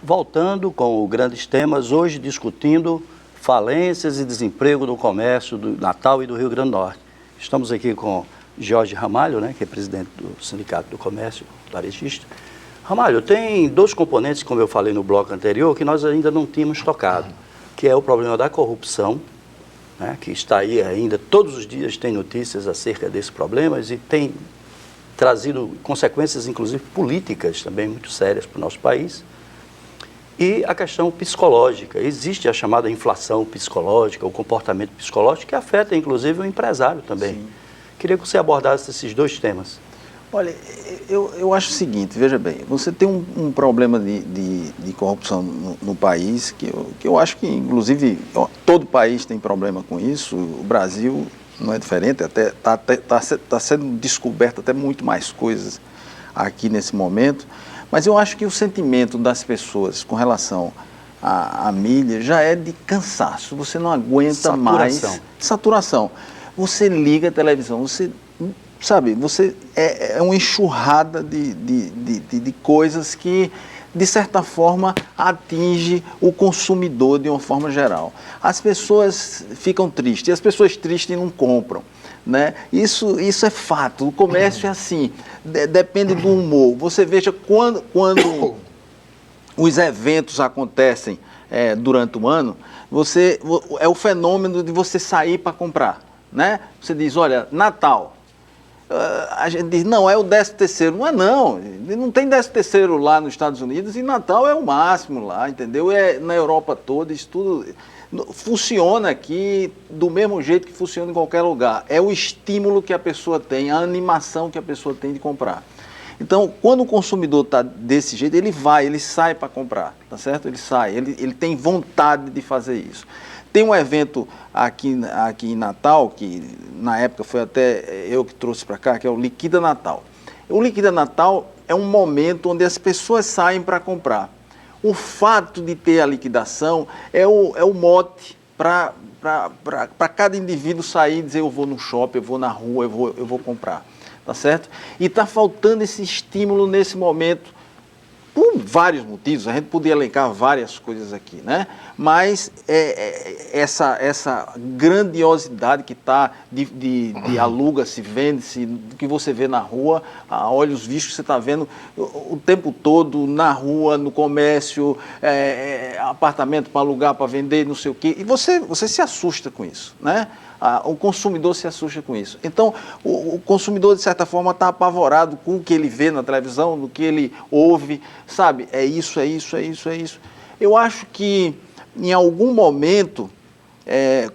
Voltando com os grandes temas, hoje discutindo falências e desemprego do comércio do Natal e do Rio Grande do Norte. Estamos aqui com Jorge Ramalho, né, que é presidente do Sindicato do Comércio Varejista. Ramalho, tem dois componentes, como eu falei no bloco anterior, que nós ainda não tínhamos tocado, que é o problema da corrupção, né, que está aí ainda, todos os dias tem notícias acerca desses problemas e tem trazido consequências, inclusive políticas também muito sérias para o nosso país. E a questão psicológica. Existe a chamada inflação psicológica, o comportamento psicológico, que afeta, inclusive, o empresário também. Sim. Queria que você abordasse esses dois temas. Olha, eu acho o seguinte, veja bem, você tem um problema de corrupção no país, que eu acho que, inclusive, todo país tem problema com isso, o Brasil não é diferente, está sendo descoberto até muito mais coisas aqui nesse momento. Mas eu acho que o sentimento das pessoas com relação à mídia já é de cansaço. Você não aguenta mais. Saturação. Você liga a televisão, você, sabe, é uma enxurrada de coisas que, de certa forma, atinge o consumidor de uma forma geral. As pessoas ficam tristes, e as pessoas tristes não compram. Né? Isso é fato, o comércio é assim, depende do humor. Você veja quando os eventos acontecem durante o ano, é o fenômeno de você sair para comprar. Né? Você diz, olha, Natal, a gente diz, não, é o 13º, não tem 13º lá nos Estados Unidos e Natal é o máximo lá, entendeu? Na Europa toda, isso tudo funciona aqui do mesmo jeito que funciona em qualquer lugar. É o estímulo que a pessoa tem, a animação que a pessoa tem de comprar. Então, quando o consumidor está desse jeito, ele sai para comprar, tá certo? Ele sai, ele tem vontade de fazer isso. Tem um evento aqui em Natal, que na época foi até eu que trouxe para cá, que é o Liquida Natal. O Liquida Natal é um momento onde as pessoas saem para comprar. O fato de ter a liquidação é o mote para cada indivíduo sair e dizer eu vou no shopping, eu vou na rua, eu vou comprar, tá certo? E está faltando esse estímulo nesse momento, por vários motivos, a gente podia elencar várias coisas aqui, né? Mas essa grandiosidade que está de aluga-se, vende-se, que você vê na rua, a olhos vistos, você está vendo o tempo todo na rua, no comércio, apartamento para alugar, para vender, não sei o quê, e você se assusta com isso, né? O consumidor se assusta com isso. Então, o consumidor, de certa forma, está apavorado com o que ele vê na televisão, no que ele ouve, sabe? É isso. Eu acho que, em algum momento,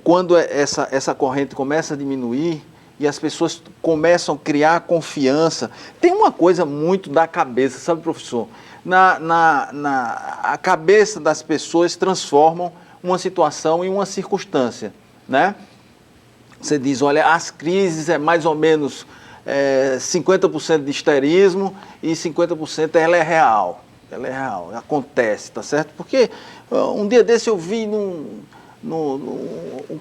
quando essa corrente começa a diminuir e as pessoas começam a criar confiança, tem uma coisa muito da cabeça, sabe, professor? A cabeça das pessoas transformam uma situação em uma circunstância, né? Você diz, olha, as crises é mais ou menos 50% de histerismo e 50% ela é real, acontece, tá certo? Porque um dia desse eu vi um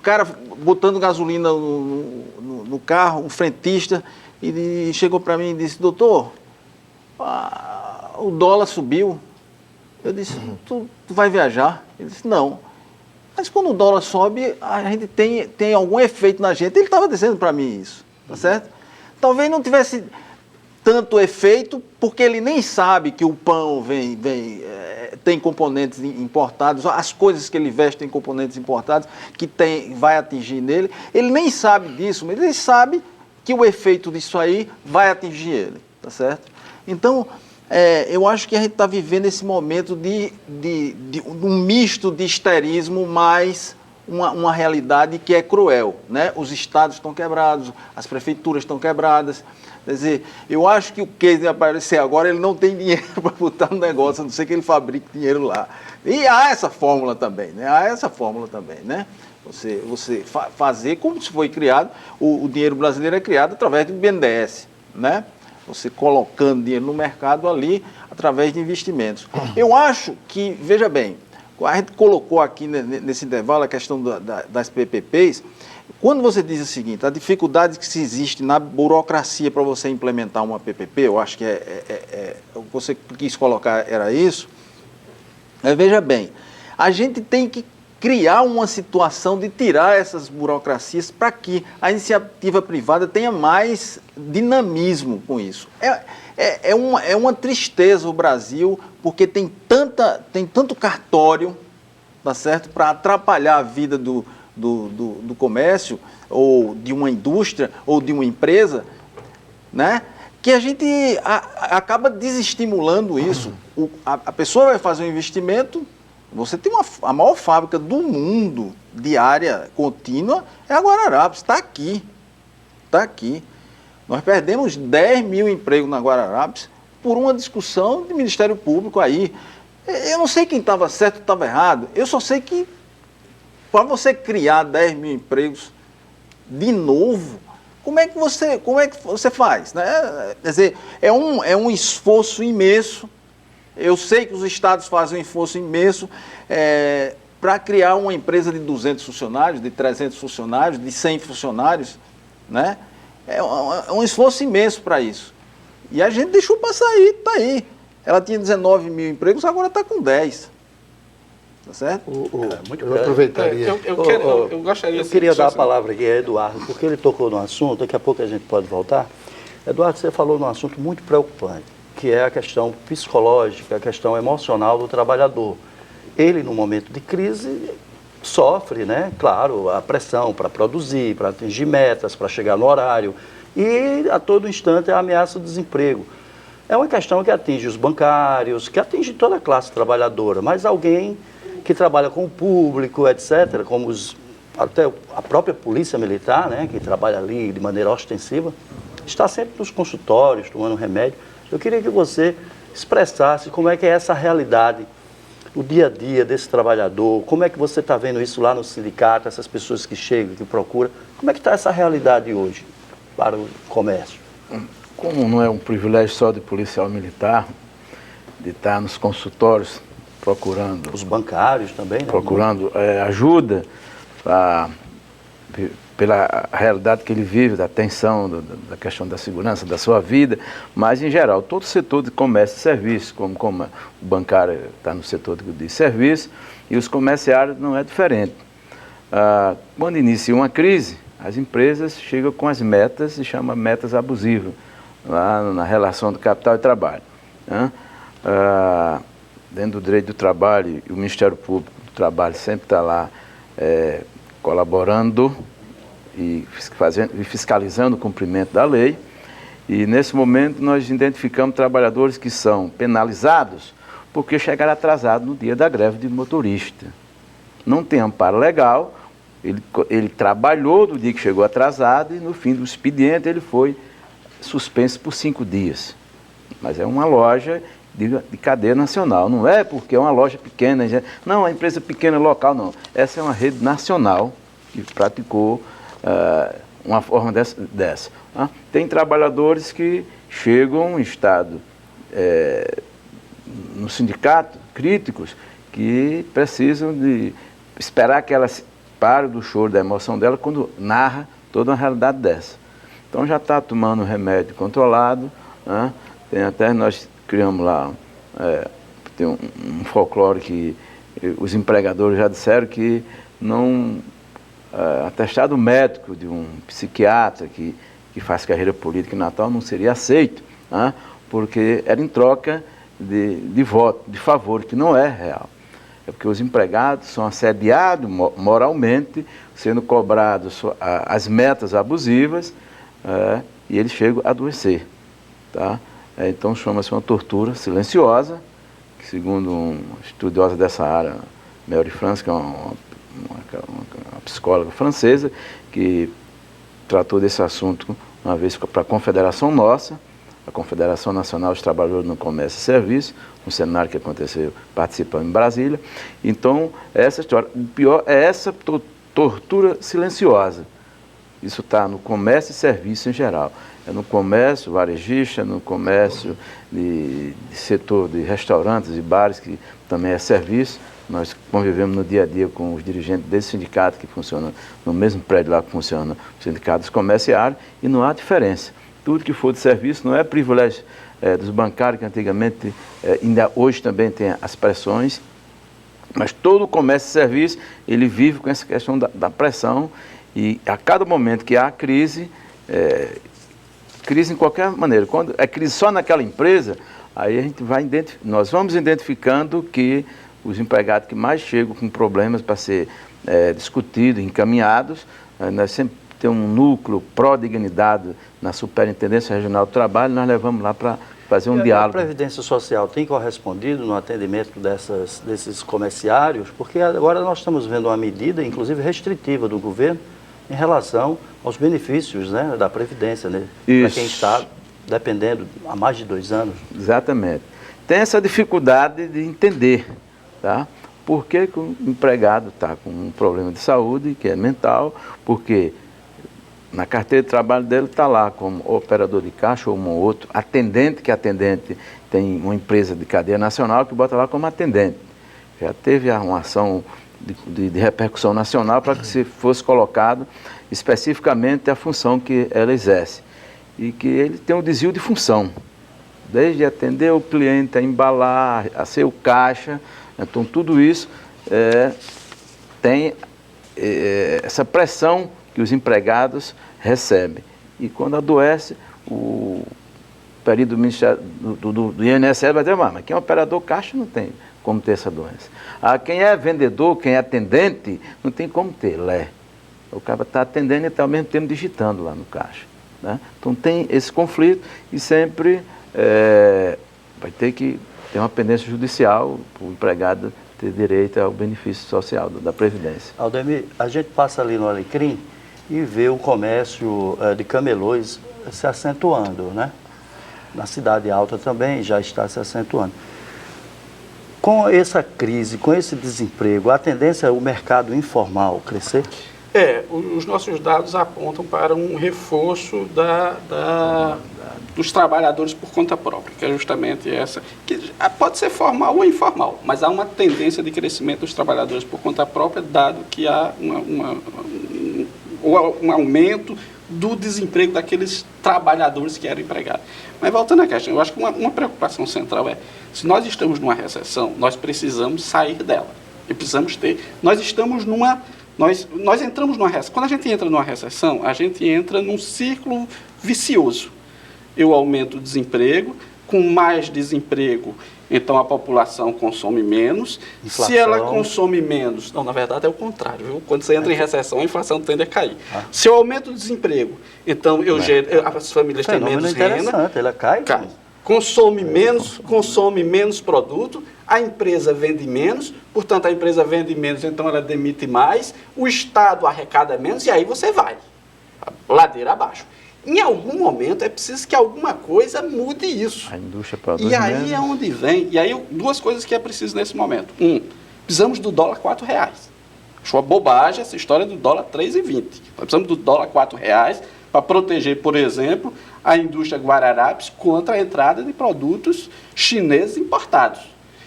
cara botando gasolina no carro, um frentista, e chegou para mim e disse, doutor, o dólar subiu. Eu disse, tu vai viajar? Ele disse, não. Mas quando o dólar sobe, a gente tem algum efeito na gente. Ele estava dizendo para mim isso, tá certo? Talvez não tivesse tanto efeito, porque ele nem sabe que o pão tem componentes importados, as coisas que ele veste têm componentes importados, que vai atingir nele. Ele nem sabe disso, mas ele sabe que o efeito disso aí vai atingir ele, tá certo? Então, eu acho que a gente está vivendo esse momento de um misto de histerismo mais uma realidade que é cruel, né? Os estados estão quebrados, as prefeituras estão quebradas. Quer dizer, eu acho que o Case vai aparecer agora, ele não tem dinheiro para botar no negócio, a não ser que ele fabrique dinheiro lá. E há essa fórmula também, né? Você fazer como se foi criado, o dinheiro brasileiro é criado através do BNDES, né? Você colocando dinheiro no mercado ali, através de investimentos. Eu acho que, veja bem, a gente colocou aqui nesse intervalo a questão das PPPs, Quando você diz o seguinte, a dificuldade que se existe na burocracia para você implementar uma PPP, eu acho que o que você quis colocar era isso. Veja bem, a gente tem que criar uma situação de tirar essas burocracias para que a iniciativa privada tenha mais dinamismo com isso. É uma tristeza o Brasil, porque tem tanto cartório, tá certo, para atrapalhar a vida do comércio, ou de uma indústria, ou de uma empresa, né? Que a gente acaba desestimulando isso. A pessoa vai fazer um investimento, você tem a maior fábrica do mundo de área contínua, é a Guararapes, está aqui. Está aqui. Nós perdemos 10 mil empregos na Guararapes por uma discussão do Ministério Público aí. Eu não sei quem estava certo ou estava errado, eu só sei que para você criar 10 mil empregos de novo, como é que você faz? Né? Quer dizer, é um esforço imenso. Eu sei que os estados fazem um esforço imenso para criar uma empresa de 200 funcionários, de 300 funcionários, de 100 funcionários. Né? É um esforço imenso para isso. E a gente deixou passar aí, está aí. Ela tinha 19 mil empregos, agora está com 10. Tá certo? Eu aproveitaria. Eu gostaria. Eu queria dar a palavra aqui a Eduardo, porque ele tocou no assunto, daqui a pouco a gente pode voltar. Eduardo, você falou num assunto muito preocupante, que é a questão psicológica, a questão emocional do trabalhador. Ele, no momento de crise, sofre, né? Claro, a pressão para produzir, para atingir metas, para chegar no horário. E a todo instante a ameaça do desemprego. É uma questão que atinge os bancários, que atinge toda a classe trabalhadora, mas alguém que trabalha com o público, etc., como até a própria polícia militar, né, que trabalha ali de maneira ostensiva, está sempre nos consultórios, tomando remédio. Eu queria que você expressasse como é que é essa realidade, o dia a dia desse trabalhador, como é que você está vendo isso lá no sindicato, essas pessoas que chegam, que procuram, como é que está essa realidade hoje para o comércio? Como não é um privilégio só de policial militar, de estar nos consultórios procurando... Os bancários também, né? Procurando ajuda pela realidade que ele vive, da tensão, da questão da segurança, da sua vida, mas em geral, todo o setor de comércio e serviço, como o bancário está no setor de serviço, e os comerciários não é diferente. Quando inicia uma crise, as empresas chegam com as metas, se chama metas abusivas, lá na relação do capital e trabalho. Né? Dentro do direito do trabalho, e o Ministério Público do Trabalho sempre está lá colaborando e fiscalizando o cumprimento da lei. E nesse momento nós identificamos trabalhadores que são penalizados porque chegaram atrasados no dia da greve de motorista. Não tem amparo legal, ele trabalhou no dia que chegou atrasado e no fim do expediente ele foi suspenso por 5 dias. Mas é uma loja de cadeia nacional, não é porque é uma loja pequena, não, a empresa pequena local, não. Essa é uma rede nacional que praticou uma forma dessa. Tem trabalhadores que chegam em estado no sindicato, críticos, que precisam de esperar que ela pare do choro, da emoção dela, quando narra toda uma realidade dessa. Então já está tomando remédio controlado, né? Tem até, nós criamos lá, tem um folclore que os empregadores já disseram que não, atestado médico de um psiquiatra que faz carreira política em Natal não seria aceito, né? Porque era em troca de voto, de favor, que não é real. É porque os empregados são assediados moralmente, sendo cobrados as metas abusivas, e eles chegam a adoecer. Tá? Então chama-se uma tortura silenciosa, que segundo uma estudiosa dessa área, Mary France, que é uma psicóloga francesa, que tratou desse assunto uma vez para a Confederação Nossa, a Confederação Nacional dos Trabalhadores no Comércio e Serviço, um seminário que aconteceu participando em Brasília. Então, essa história, o pior é essa tortura silenciosa. Isso está no comércio e serviço em geral. no comércio varejista, no comércio de setor de restaurantes e bares, que também é serviço. Nós convivemos no dia a dia com os dirigentes desse sindicato, que funciona no mesmo prédio lá que funciona o sindicato dos comerciários, e não há diferença. Tudo que for de serviço não é privilégio dos bancários, que antigamente, ainda hoje também tem as pressões, mas todo o comércio e serviço, ele vive com essa questão da pressão, e a cada momento que há crise, crise em qualquer maneira, quando é crise só naquela empresa, aí a gente nós vamos identificando que os empregados que mais chegam com problemas para ser discutidos, encaminhados, nós sempre temos um núcleo pró-dignidade na Superintendência Regional do Trabalho, nós levamos lá para fazer um diálogo. A Previdência Social tem correspondido no atendimento desses comerciários? Porque agora nós estamos vendo uma medida, inclusive restritiva do governo, em relação aos benefícios, né, da Previdência, né, para quem está dependendo há mais de 2 anos. Exatamente. Tem essa dificuldade de entender, tá? Por que o empregado está com um problema de saúde, que é mental, porque na carteira de trabalho dele está lá como operador de caixa ou um outro atendente, que atendente tem uma empresa de cadeia nacional que bota lá como atendente. Já teve uma ação de repercussão nacional para que se fosse colocado especificamente a função que ela exerce. E que ele tem um desvio de função, desde atender o cliente, a embalar, a ser o caixa. Então, tudo isso tem essa pressão que os empregados recebem. E quando adoece, o período do Ministério do INSS vai dizer, mas quem é operador caixa não tem como ter essa doença. Quem é vendedor, quem é atendente, não tem como ter, O cara está atendendo e está ao mesmo tempo digitando lá no caixa. Né? Então tem esse conflito e sempre vai ter que ter uma pendência judicial para o empregado ter direito ao benefício social da Previdência. Aldemir, a gente passa ali no Alecrim e vê o comércio de camelôs se acentuando, né? Na Cidade Alta também já está se acentuando. Com essa crise, com esse desemprego, a tendência é o mercado informal crescer? Os nossos dados apontam para um reforço dos trabalhadores por conta própria, que é justamente essa, que pode ser formal ou informal, mas há uma tendência de crescimento dos trabalhadores por conta própria, dado que há um aumento do desemprego daqueles trabalhadores que eram empregados. Mas voltando à questão, eu acho que uma preocupação central se nós estamos numa recessão, nós precisamos sair dela. E precisamos nós entramos numa recessão. Quando a gente entra numa recessão, a gente entra num círculo vicioso. Eu aumento o desemprego, com mais desemprego, então a população consome menos. Inflação. Se ela consome menos, na verdade é o contrário, viu? Quando você entra em recessão, a inflação tende a cair. Se eu aumento o desemprego, então as famílias têm menos renda. Ela cai. Consome menos produto, a empresa vende menos, portanto a empresa vende menos, então ela demite mais, o Estado arrecada menos e aí você vai, ladeira abaixo. Em algum momento é preciso que alguma coisa mude isso. A indústria produz E aí é onde vem, duas coisas que é preciso nesse momento. Precisamos do dólar R$4. Acho uma bobagem essa história do dólar 3,20. Nós precisamos do dólar R$4 para proteger, por exemplo, a indústria Guararapes contra a entrada de produtos chineses importados.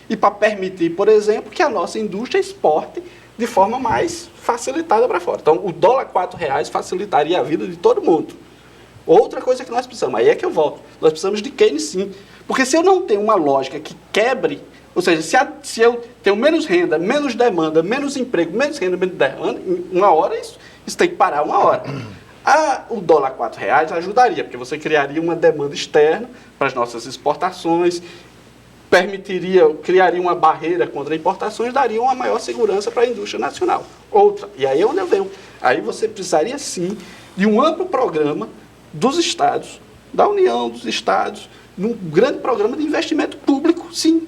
E para permitir, por exemplo, que a nossa indústria exporte de forma mais facilitada para fora. Então, o dólar R$4 facilitaria a vida de todo mundo. Outra coisa que nós precisamos, aí é que eu volto, nós precisamos de Keynes sim. Porque se eu não tenho uma lógica que quebre, ou seja, se eu tenho menos renda, menos demanda, menos emprego, menos renda, menos demanda, em uma hora isso tem que parar uma hora. O dólar R$4 ajudaria, porque você criaria uma demanda externa para as nossas exportações, criaria uma barreira contra importações, daria uma maior segurança para a indústria nacional. Outra, e aí é onde eu venho, aí você precisaria sim de um amplo programa dos estados, da União, dos estados, num grande programa de investimento público, sim.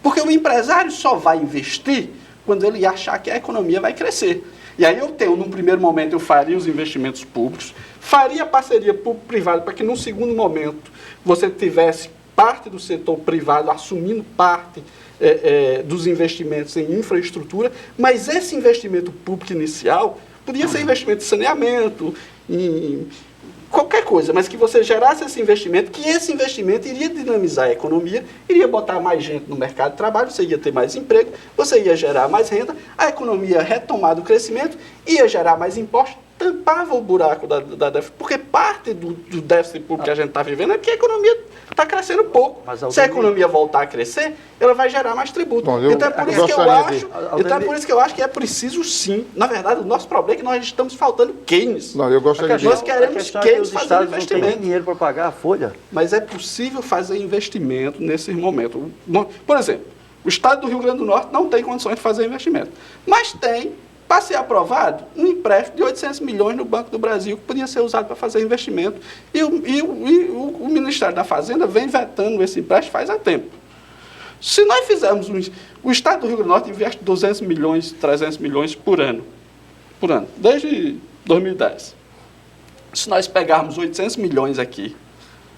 Porque o empresário só vai investir quando ele achar que a economia vai crescer. E aí num primeiro momento, eu faria os investimentos públicos, faria parceria público-privada para que, num segundo momento, você tivesse parte do setor privado assumindo parte dos investimentos em infraestrutura, mas esse investimento público inicial podia ser investimento em saneamento, em qualquer coisa, mas que você gerasse esse investimento, que esse investimento iria dinamizar a economia, iria botar mais gente no mercado de trabalho, você ia ter mais emprego, você ia gerar mais renda, a economia ia retomar o crescimento, ia gerar mais impostos, tampava o buraco da déficit, porque parte do déficit público que a gente está vivendo é porque a economia está crescendo pouco. Se a economia voltar a crescer, ela vai gerar mais tributo. Bom, então é por isso que eu acho que é preciso sim. Na verdade, o nosso problema é que nós estamos faltando Keynes. Não, eu gostaria de... Nós queremos Keynes os fazer estados não têm investimento. nem dinheiro para pagar a folha. Mas é possível fazer investimento nesses momentos. Por exemplo, o estado do Rio Grande do Norte não tem condições de fazer investimento. Mas tem, para ser aprovado, um empréstimo de 800 milhões no Banco do Brasil que podia ser usado para fazer investimento. E o Ministério da Fazenda vem vetando esse empréstimo faz há tempo. Se nós fizermos... O estado do Rio Grande do Norte investe 200 milhões, 300 milhões por ano, desde 2010. Se nós pegarmos 800 milhões aqui,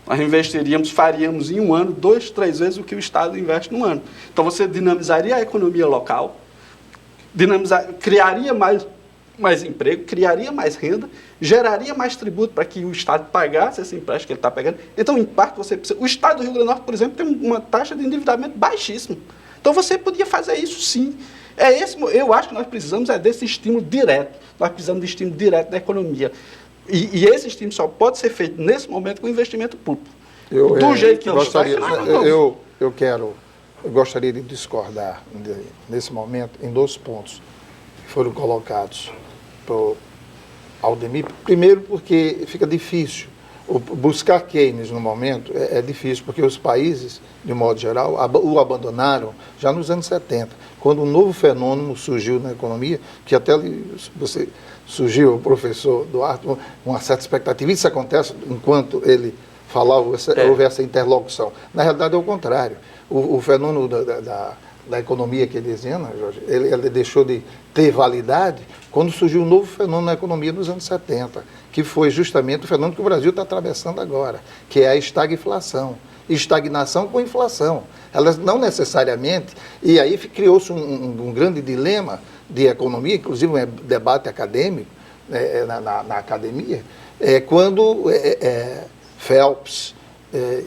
nós faríamos em um ano 2, 3 vezes o que o Estado investe num ano. Então você dinamizaria a economia local, criaria mais emprego, criaria mais renda, geraria mais tributo para que o Estado pagasse esse empréstimo que ele está pegando. Então, em parte, você precisa... O Estado do Rio Grande do Norte, por exemplo, tem uma taxa de endividamento baixíssima. Então, você podia fazer isso sim. Eu acho que nós precisamos desse estímulo direto. Nós precisamos de estímulo direto da economia. E esse estímulo só pode ser feito nesse momento com investimento público. Do jeito que eu gostaria de discordar nesse momento em 2 pontos que foram colocados por Aldemir. Primeiro, porque fica difícil. Buscar Keynes no momento é difícil, porque os países, de modo geral, o abandonaram já nos anos 70, quando um novo fenômeno surgiu na economia, que até surgiu, o professor Duarte, uma certa expectativa. Isso acontece enquanto ele falava, houve essa interlocução. Na realidade, é o contrário. O fenômeno da economia que ele dizia, Jorge, ele deixou de ter validade quando surgiu um novo fenômeno na economia nos anos 70, que foi justamente o fenômeno que o Brasil está atravessando agora, que é a estagflação. Estagnação com inflação. Elas não necessariamente... E aí criou-se um grande dilema de economia, inclusive um debate acadêmico, na academia, quando Phelps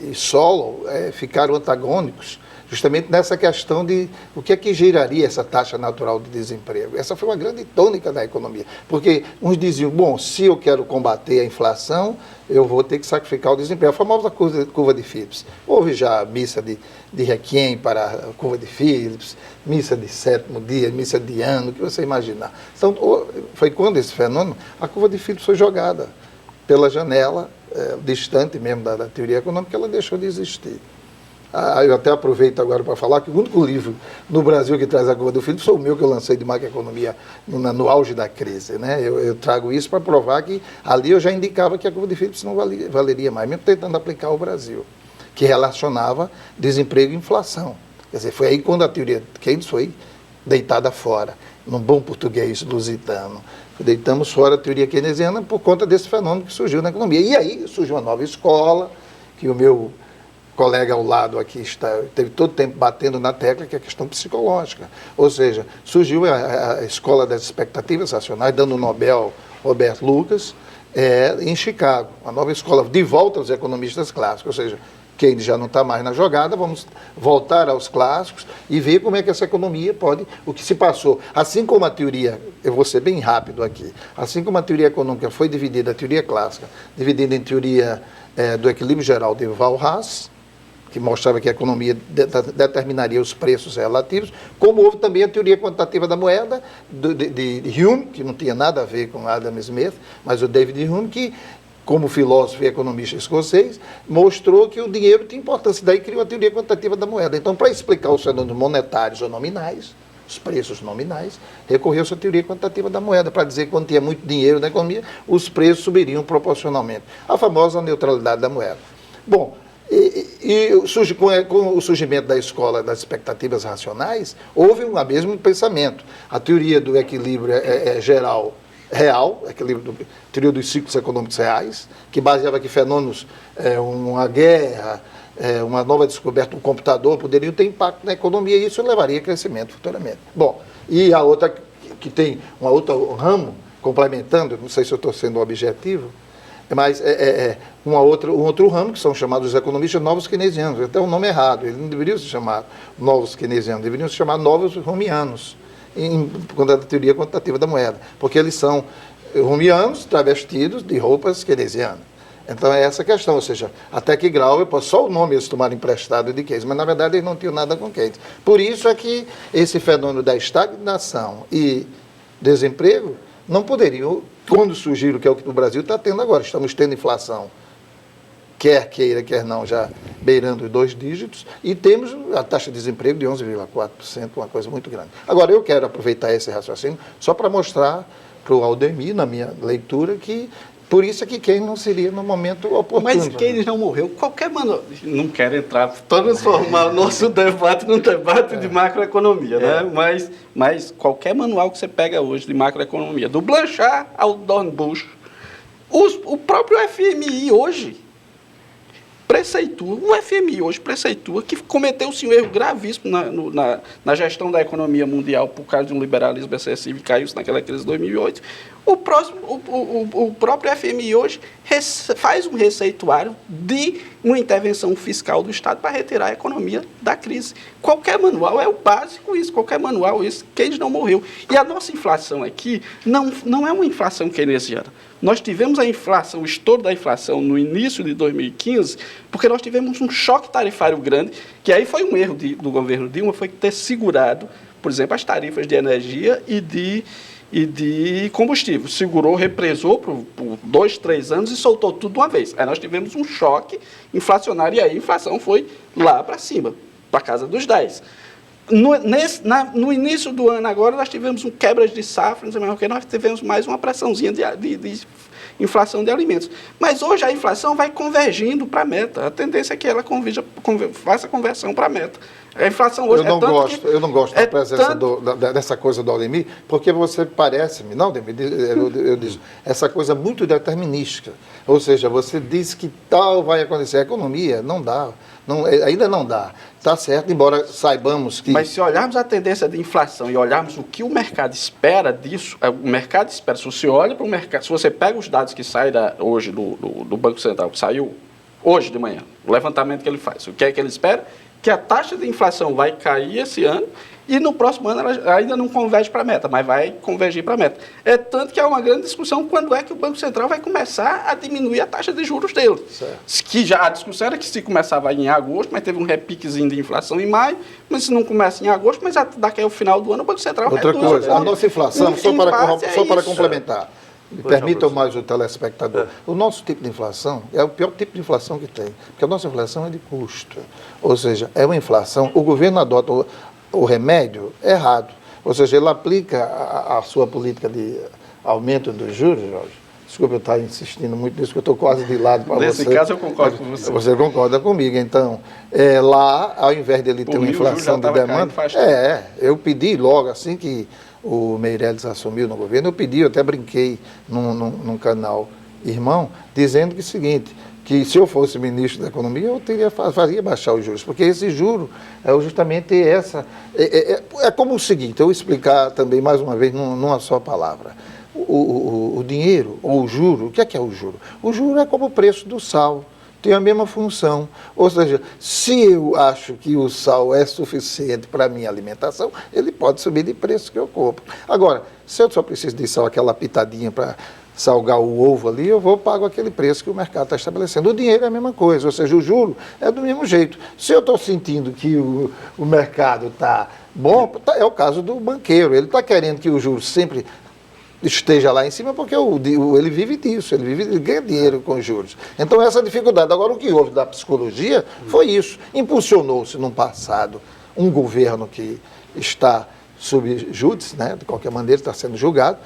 e Solow ficaram antagônicos, justamente nessa questão de o que é que geraria essa taxa natural de desemprego. Essa foi uma grande tônica da economia, porque uns diziam, bom, se eu quero combater a inflação, eu vou ter que sacrificar o desemprego. A famosa curva de Phillips. Houve já missa de Requiem para a curva de Phillips, missa de 7º dia, missa de ano, o que você imaginar. Então, foi quando esse fenômeno, a curva de Phillips foi jogada pela janela, distante mesmo da teoria econômica, ela deixou de existir. Eu até aproveito agora para falar que o único livro no Brasil que traz a curva do Phillips foi o meu, que eu lancei de macroeconomia no auge da crise, né? Eu trago isso para provar que ali eu já indicava que a curva de Phillips não valeria mais, mesmo tentando aplicar ao Brasil, que relacionava desemprego e inflação. Quer dizer, foi aí quando a teoria de Keynes foi deitada fora, num bom português lusitano. Deitamos fora a teoria keynesiana por conta desse fenômeno que surgiu na economia. E aí surgiu uma nova escola, que o meu colega ao lado aqui teve todo o tempo batendo na tecla, que é a questão psicológica. Ou seja, surgiu a escola das expectativas racionais, dando o Nobel Robert Lucas, em Chicago. A nova escola de volta aos economistas clássicos, ou seja, Keynes já não está mais na jogada, vamos voltar aos clássicos e ver como é que essa economia pode, o que se passou. Assim como a teoria, eu vou ser bem rápido aqui, assim como a teoria econômica foi dividida, a teoria clássica, dividida em teoria do equilíbrio geral de Walras, que mostrava que a economia determinaria os preços relativos, como houve também a teoria quantitativa da moeda de Hume, que não tinha nada a ver com Adam Smith, mas o David Hume, que, como filósofo e economista escocês, mostrou que o dinheiro tinha importância, daí criou a teoria quantitativa da moeda. Então, para explicar os fenômenos monetários ou nominais, os preços nominais, recorreu-se à teoria quantitativa da moeda, para dizer que quando tinha muito dinheiro na economia, os preços subiriam proporcionalmente. A famosa neutralidade da moeda. Bom, com o surgimento da escola das expectativas racionais, houve um mesmo pensamento. A teoria do equilíbrio geral real, teoria dos ciclos econômicos reais, que baseava que fenômenos, uma guerra, uma nova descoberta, um computador, poderiam ter impacto na economia e isso levaria a crescimento futuramente. Bom, e a outra, que tem um outro ramo, complementando, não sei se eu estou sendo objetivo, Mas um outro ramo, que são chamados os economistas novos keynesianos. Até o nome errado, eles não deveriam se chamar novos keynesianos, deveriam se chamar novos romianos, quando é da teoria quantitativa da moeda, porque eles são romianos travestidos de roupas keynesianas. Então é essa a questão, ou seja, até que grau só o nome eles tomaram emprestado de Keynes, mas na verdade eles não tinham nada com Keynes. Por isso é que esse fenômeno da estagnação e desemprego não poderiam, quando surgir o que é o que o Brasil está tendo agora, estamos tendo inflação, quer queira, quer não, já beirando os 2 dígitos, e temos a taxa de desemprego de 11,4%, uma coisa muito grande. Agora, eu quero aproveitar esse raciocínio só para mostrar para o Aldemir, na minha leitura, que por isso é que Keynes não seria no momento oportuno. Mas Keynes não morreu. Qualquer manual... Não quero entrar, transformar o nosso debate num debate de macroeconomia, né? Mas qualquer manual que você pega hoje de macroeconomia, do Blanchard ao Dornbusch, o próprio FMI hoje preceitua que cometeu-se um erro gravíssimo na gestão da economia mundial por causa de um liberalismo excessivo e caiu-se naquela crise de 2008. O próprio FMI hoje faz um receituário de uma intervenção fiscal do Estado para retirar a economia da crise. Qualquer manual é o básico isso, qualquer manual isso, Keynes não morreu. E a nossa inflação aqui não é uma inflação keynesiana. Nós tivemos a inflação, o estouro da inflação no início de 2015, porque nós tivemos um choque tarifário grande, que aí foi um erro do governo Dilma, foi ter segurado, por exemplo, as tarifas de energia e de combustível. Segurou, represou por 2, 3 anos e soltou tudo de uma vez. Aí nós tivemos um choque inflacionário e aí a inflação foi lá para cima, para casa dos 10. No início do ano agora, nós tivemos um quebra de safra, nós tivemos mais uma pressãozinha de inflação de alimentos. Mas hoje a inflação vai convergindo para a meta. A tendência é que ela faça conversão para a meta. A inflação hoje eu não gosto da presença dessa coisa do Aldemir, porque você parece-me, não, Aldemir, eu disse, essa coisa muito determinística. Ou seja, você diz que tal vai acontecer. A economia não dá, ainda não dá. Está certo, embora saibamos que... Mas se olharmos a tendência de inflação e olharmos o que o mercado espera disso, o mercado espera, se você olha para o mercado, se você pega os dados que saem hoje do Banco Central, que saiu hoje de manhã, o levantamento que ele faz, o que é que ele espera? Que a taxa de inflação vai cair esse ano e no próximo ano ela ainda não converge para a meta, mas vai convergir para a meta. É tanto que há uma grande discussão quando é que o Banco Central vai começar a diminuir a taxa de juros dele. Certo. Que já a discussão era que se começava em agosto, mas teve um repiquezinho de inflação em maio, mas se não começa em agosto, mas daqui ao final do ano o Banco Central reduz. Outra coisa, a nossa inflação, só para complementar, me permitam mais o telespectador. O nosso tipo de inflação é o pior tipo de inflação que tem, porque a nossa inflação é de custo. Ou seja, é uma inflação, o governo adota o remédio errado. Ou seja, ele aplica a sua política de aumento dos juros, Jorge. Desculpa eu estar insistindo muito nisso, que eu estou quase de lado para você. Nesse caso eu concordo com você. Você concorda comigo. Então, lá, ao invés dele ter uma inflação de demanda... Eu pedi logo, assim que o Meirelles assumiu no governo, eu até brinquei num canal irmão, dizendo que é o seguinte, que se eu fosse ministro da Economia, eu faria baixar os juros, porque esse juro é justamente essa... É como o seguinte, eu vou explicar também mais uma vez numa só palavra. O dinheiro, ou o juro, o que é o juro? O juro é como o preço do sal, tem a mesma função. Ou seja, se eu acho que o sal é suficiente para a minha alimentação, ele pode subir de preço que eu compro. Agora, se eu só preciso de sal, aquela pitadinha para salgar o ovo ali, eu pago aquele preço que o mercado está estabelecendo. O dinheiro é a mesma coisa, ou seja, o juro é do mesmo jeito. Se eu estou sentindo que o mercado está bom, é o caso do banqueiro. Ele está querendo que o juro sempre esteja lá em cima, porque ele vive disso, ele ganha dinheiro com juros. Então, essa dificuldade. Agora, o que houve da psicologia foi isso. Impulsionou-se no passado um governo que está sob júdice, né, de qualquer maneira está sendo julgado,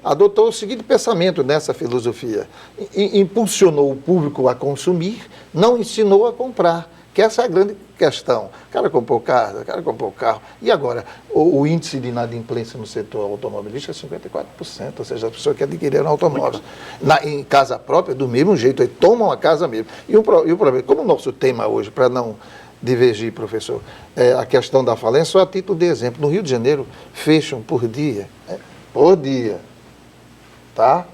adotou o seguinte pensamento nessa filosofia. Impulsionou o público a consumir, não ensinou a comprar. Que essa é a grande questão. O cara comprou carro, e agora o índice de inadimplência no setor automobilístico é 54%, ou seja, as pessoas que adquiriram automóveis. Em casa própria, do mesmo jeito, aí tomam a casa mesmo. E o problema, como o nosso tema hoje, para não divergir, professor, a questão da falência, só a título de exemplo, no Rio de Janeiro, fecham por dia, tá?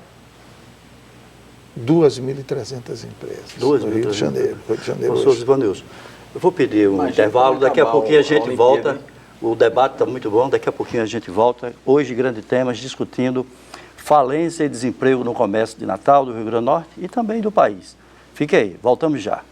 2.300 empresas no Rio de Janeiro. Professor Hoje. Ivanilson, eu vou pedir um intervalo, daqui a pouquinho a gente volta. O debate está muito bom, daqui a pouquinho a gente volta. Hoje, grandes temas, discutindo falência e desemprego no comércio de Natal, do Rio Grande do Norte e também do país. Fique aí, voltamos já.